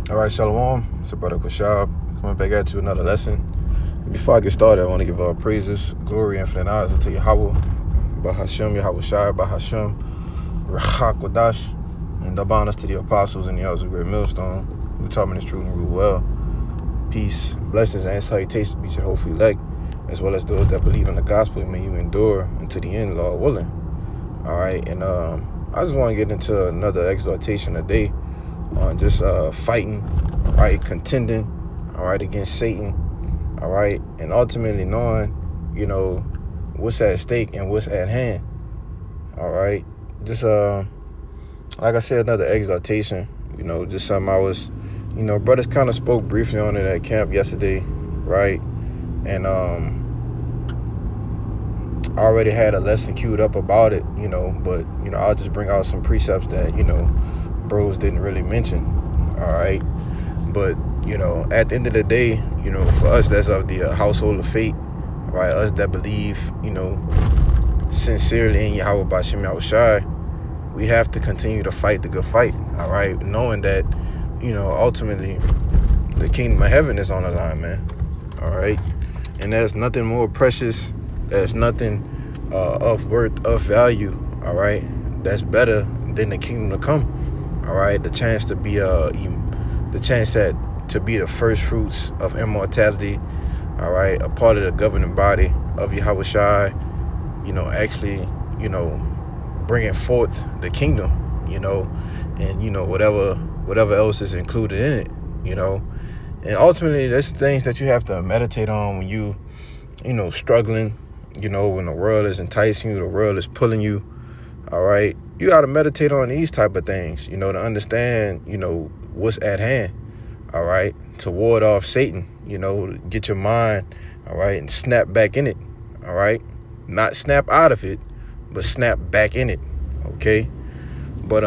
All right, Shalom. It's your brother Quashab coming back at you another lesson. Before I get started, I want to give all praises, glory, infinite honors unto Yahweh, Bahashem, Yahweh Shai, Bahashem, Rachak Wadash, and double honors to the apostles and the elders of Great Millstone, who taught me this truth and rule well. Peace, blessings, and salutations be to the hopefully elect, as well as those that believe in the gospel, and may you endure unto the end, Lord willing. All right, and I just want to get into another exhortation today on just fighting, all right, contending, all right, against Satan, all right, and ultimately knowing, what's at stake and what's at hand, all right. Just like I said, another exhortation, just something I was, brothers kind of spoke briefly on it at camp yesterday, right, and I already had a lesson queued up about it, but I'll just bring out some precepts that bros didn't really mention, all right. But at the end of the day, for us that's of the household of faith, right, us that believe sincerely in Yahweh Bashem Yahweh Shai, we have to continue to fight the good fight, all right, knowing that ultimately the kingdom of heaven is on the line, man, all right. And there's nothing more precious, there's nothing of worth, of value, all right, that's better than the kingdom to come. All right, the chance to be to be the first fruits of immortality. All right, a part of the governing body of Yahweh Shai. Actually, bringing forth the kingdom. And whatever else is included in it. And ultimately, there's things that you have to meditate on when you struggling. When the world is enticing you, the world is pulling you. All right, you got to meditate on these type of things, to understand, what's at hand, all right, to ward off Satan, get your mind, all right, and snap back in it, all right, not snap out of it, but snap back in it, okay. But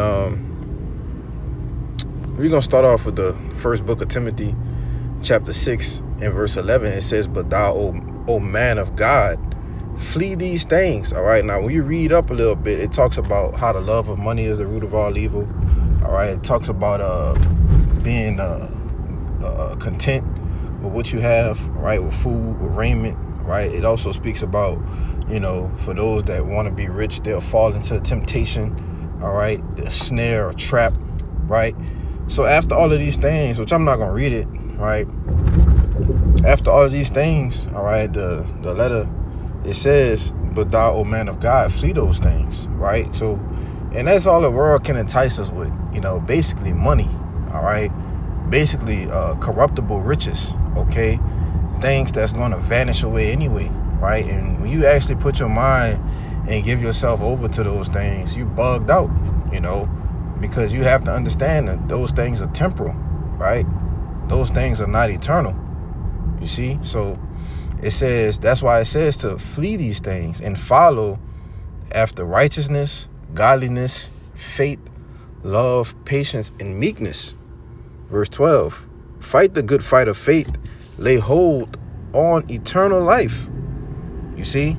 we're going to start off with the first book of Timothy, chapter 6 and verse 11. It says, "But thou, O man of God, flee these things." All right. Now, when you read up a little bit, it talks about how the love of money is the root of all evil. All right. It talks about being content with what you have, right, with food, with raiment, right. It also speaks about, for those that want to be rich, they'll fall into temptation, all right, the snare or trap, right. So after all of these things, which I'm not going to read it, right, after all of these things, all right, the letter, it says, "But thou, O man of God, flee those things," right? So, and that's all the world can entice us with, basically money, all right? Basically corruptible riches, okay? Things that's going to vanish away anyway, right? And when you actually put your mind and give yourself over to those things, you bugged out, because you have to understand that those things are temporal, right? Those things are not eternal, you see? So it says, that's why it says to flee these things and follow after righteousness, godliness, faith, love, patience, and meekness. Verse 12, "Fight the good fight of faith, lay hold on eternal life." You see,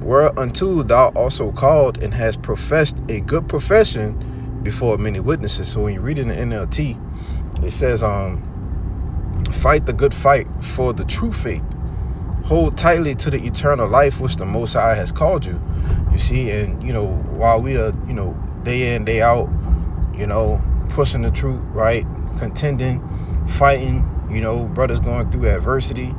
"Whereunto thou also called and hast professed a good profession before many witnesses." So when you read in the NLT, it says, "Fight the good fight for the true faith. Hold tightly to the eternal life which the Most High has called you." You see, and while we are, day in, day out, pushing the truth, right, contending, fighting, brothers going through adversity,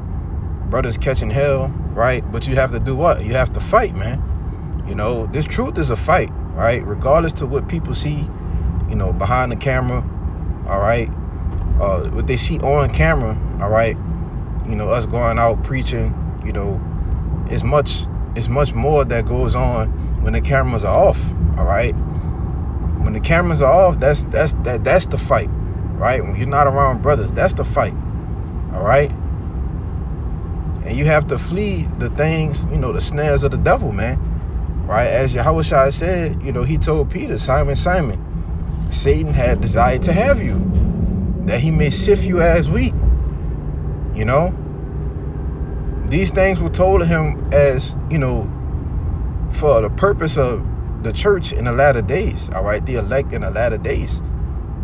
brothers catching hell, right, but you have to do what? You have to fight, man. This truth is a fight, right, regardless to what people see, behind the camera, all right, what they see on camera, all right, us going out preaching, it's much more that goes on when the cameras are off, all right. When the cameras are off, that's the fight, right? When you're not around brothers, that's the fight, all right. And you have to flee the things, the snares of the devil, man, right? As Yahweh Shai said, he told Peter, "Simon, Simon, Satan had desired to have you, that he may sift you as wheat." These things were told to him as, for the purpose of the church in the latter days, all right, the elect in the latter days.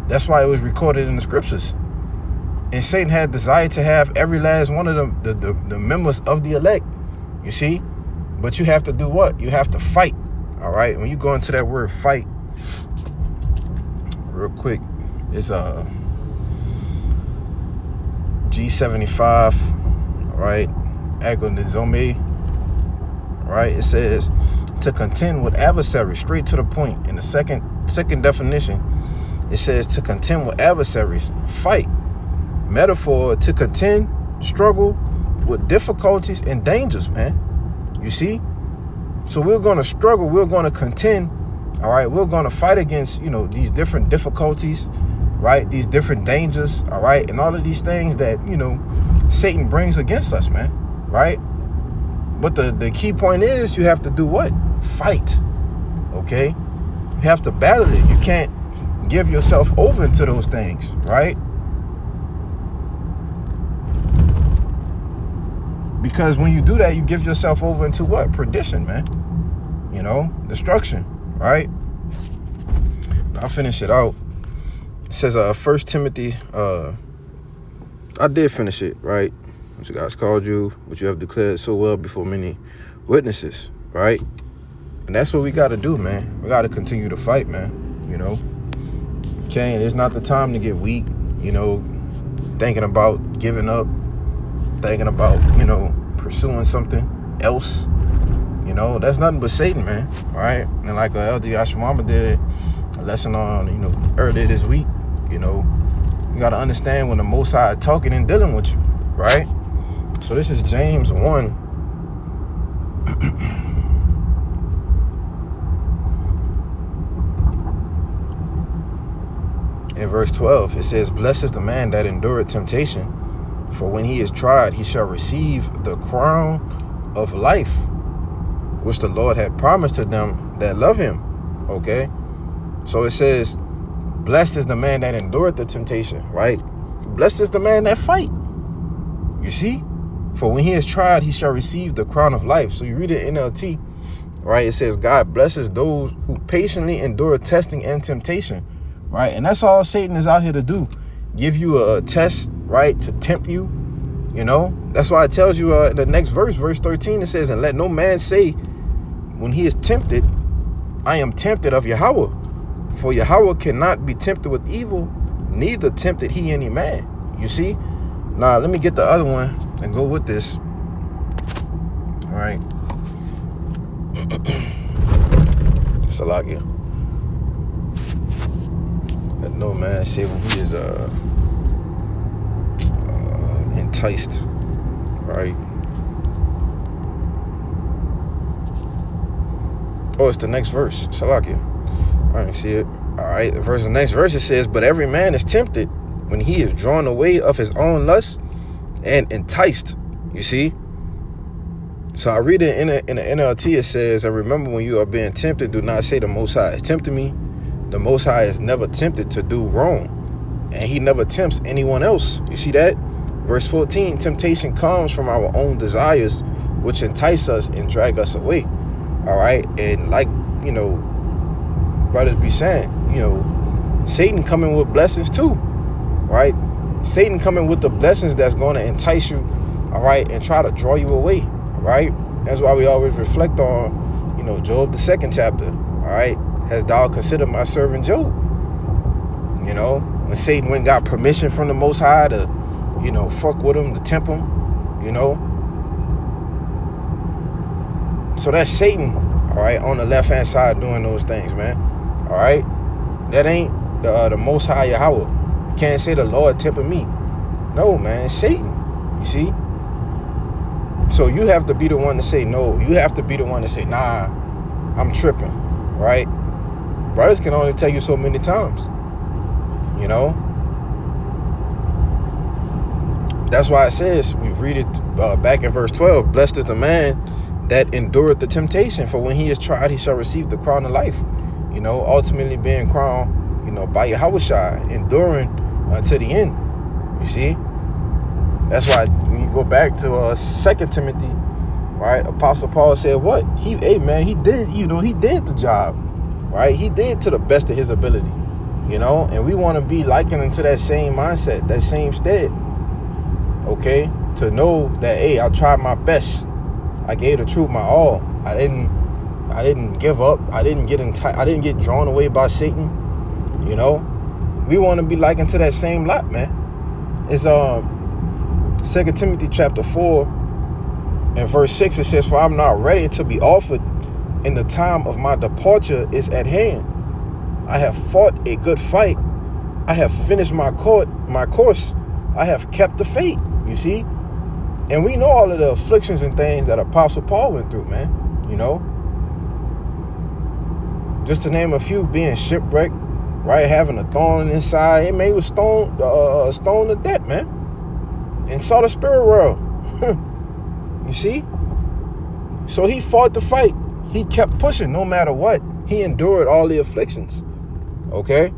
That's why it was recorded in the scriptures, And Satan had desire to have every last one of them, the members of the elect, you see? But you have to do what? You have to fight, all right? When you go into that word fight, real quick, it's G75, right? Agonizome, right? It says to contend with adversaries, straight to the point. In the second definition, it says to contend with adversaries, fight. Metaphor, to contend, struggle with difficulties and dangers, man. You see? So we're going to struggle, we're going to contend, all right? We're going to fight against, these different difficulties, right? These different dangers, all right? And all of these things that, Satan brings against us, man, right? But the key point is you have to do what? Fight, okay? You have to battle it. You can't give yourself over into those things, right? Because when you do that, you give yourself over into what? Perdition, man. Destruction, right? I'll finish it out. It says, 1 Timothy, I did finish it, right? Which God has called you, which you have declared so well before many witnesses, right? And that's what we got to do, man. We got to continue to fight, man. Okay, it's not the time to get weak, thinking about giving up, thinking about, pursuing something else. That's nothing but Satan, man. All right. And like Elder Yashimama did a lesson on, earlier this week, you got to understand when the Most High is talking and dealing with you, right? So this is James 1. In verse 12, it says, blessed is the man that endureth temptation, for when he is tried, he shall receive the crown of life, which the Lord had promised to them that love him. Okay? So it says, blessed is the man that endureth the temptation, right? Blessed is the man that fight. You see? For when he is tried, he shall receive the crown of life. So you read it in NLT, right? It says, God blesses those who patiently endure testing and temptation, right? And that's all Satan is out here to do. Give you a test, right? To tempt you, That's why it tells you in the next verse 13, it says, and let no man say when he is tempted, I am tempted of Yahweh. For Yahweh cannot be tempted with evil, neither tempted he any man. You see? Now, let me get the other one and go with this. All right. Salakia. Let no man say when he is enticed, right? Oh, it's the next verse. Salakia. I didn't see it. All right. The next verse it says, but every man is tempted when he is drawn away of his own lust and enticed. You see? So I read it in the NLT. It says, and remember when you are being tempted, do not say the Most High is tempting me. The Most High is never tempted to do wrong, and he never tempts anyone else. You see that? Verse 14, temptation comes from our own desires, which entice us and drag us away. All right. And like, brothers be saying, Satan coming with blessings too, right? Satan coming with the blessings that's going to entice you, all right, and try to draw you away, all right? That's why we always reflect on, Job, the 2nd chapter, all right? Hast thou considered my servant Job? When Satan went and got permission from the Most High to, fuck with him, to tempt him, So that's Satan, all right, on the left-hand side doing those things, man, all right? That ain't the Most High Yahweh. You can't say the Lord tempted me. No, man, it's Satan, you see? So you have to be the one to say no. You have to be the one to say, nah, I'm tripping, right? Brothers can only tell you so many times, That's why it says, we read it back in verse 12, blessed is the man that endureth the temptation, for when he is tried, he shall receive the crown of life. Ultimately being crowned, by Yahushua, enduring until the end. You see? That's why when you go back to 2 Timothy, right? Apostle Paul said what? He did, he did the job, right? He did to the best of his ability. And we want to be likened into that same mindset, that same stead, okay? To know that, hey, I tried my best. I gave the truth my all. I didn't give up. I didn't get drawn away by Satan. We want to be likened to that same lot, man. It's 2 Timothy chapter 4 and verse 6. It says, "For I'm not ready to be offered, and the time of my departure is at hand. I have fought a good fight. I have finished my course. I have kept the faith." You see? And we know all of the afflictions and things that Apostle Paul went through, man. Just to name a few, being shipwrecked, right? Having a thorn inside. Hey, man, he was stoned to death, man. And saw the spirit world. You see? So he fought the fight. He kept pushing no matter what. He endured all the afflictions. Okay?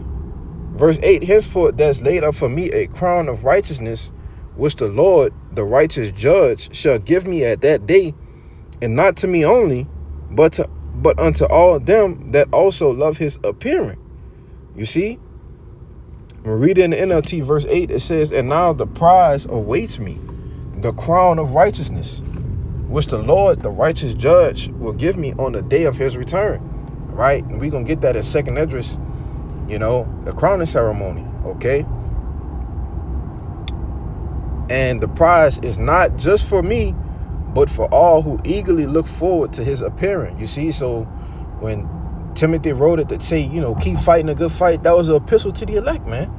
Verse 8, "Henceforth there's laid up for me a crown of righteousness, which the Lord, the righteous judge, shall give me at that day, and not to me only, but unto all them that also love his appearing." You see? When we read in the NLT verse 8, it says, "And now the prize awaits me, the crown of righteousness, which the Lord, the righteous judge, will give me on the day of his return." Right? And we're going to get that in 2nd Esdras, the crowning ceremony. Okay? And the prize is not just for me, but for all who eagerly look forward to his appearing. You see? So when Timothy wrote it to say, keep fighting a good fight, that was an epistle to the elect, man.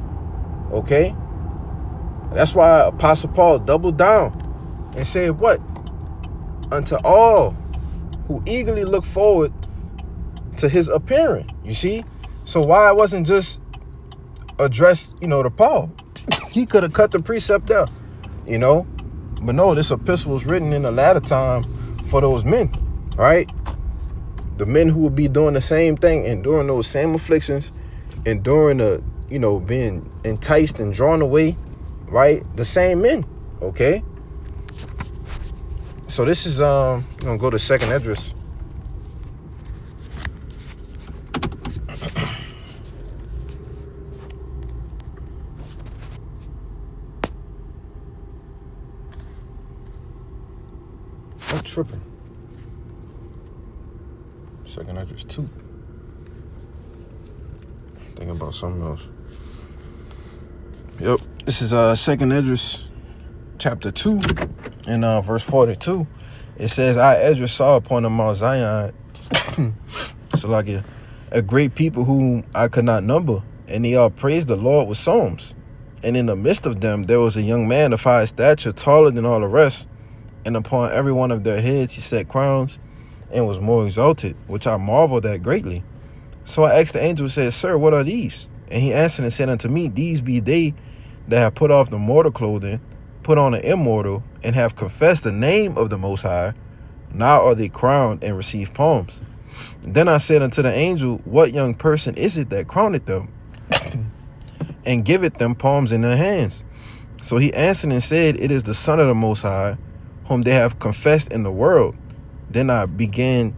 Okay? That's why Apostle Paul doubled down and said what? Unto all who eagerly look forward to his appearing. You see? So why it wasn't just addressed, to Paul? He could have cut the precept there, But no, this epistle was written in the latter time for those men, right? The men who would be doing the same thing, enduring those same afflictions, enduring the, being enticed and drawn away, right? The same men, okay? So this is, I'm going to go to 2nd Esdras. I'm tripping. 2nd Esdras 2. Thinking about something else. Yep. This is 2nd Esdras chapter 2 and verse 42. It says, "I, Esdras, saw upon the Mount Zion so like a great people whom I could not number, and they all praised the Lord with psalms. And in the midst of them there was a young man of high stature, taller than all the rest, and upon every one of their heads he set crowns, and was more exalted, which I marveled at greatly. So I asked the angel, said, Sir, what are these? And he answered and said unto me, These be they that have put off the mortal clothing, put on the immortal, and have confessed the name of the Most High. Now are they crowned and receive palms. Then I said unto the angel, What young person is it that crowneth them, and giveth them palms in their hands? So he answered and said, It is the Son of the Most High, whom they have confessed in the world. Then began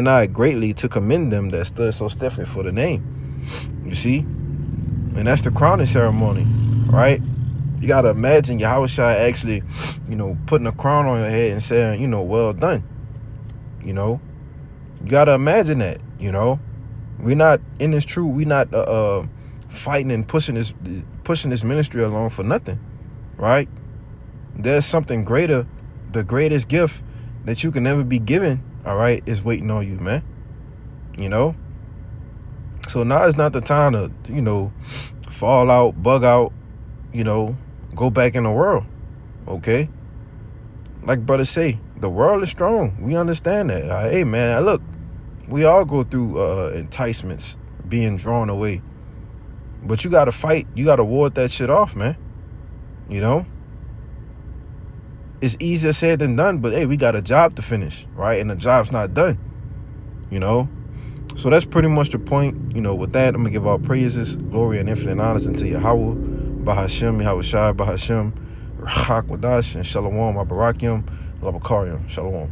I greatly to commend them that stood so stiffly for the name. You see? And that's the crowning ceremony, right? You got to imagine Yahushua actually, putting a crown on your head and saying, well done. You got to imagine that, We're not in this truth. We're not fighting and pushing this ministry along for nothing, right? There's something greater. The greatest gift that you can ever be given, all right, is waiting on you, man. So now is not the time to, fall out, bug out, go back in the world, okay? Like brothers say, the world is strong. We understand that. Hey, man, look, we all go through enticements, being drawn away. But you got to fight. You got to ward that shit off, man. It's easier said than done, but hey, we got a job to finish, right? And the job's not done, So that's pretty much the point. With that, I'm going to give all praises, glory, and infinite honors unto Yahweh, Bahashem, Yahushai, Bahashem, Rahak Wadash, and Shalom, Abarakim, Labakariam, Shalom.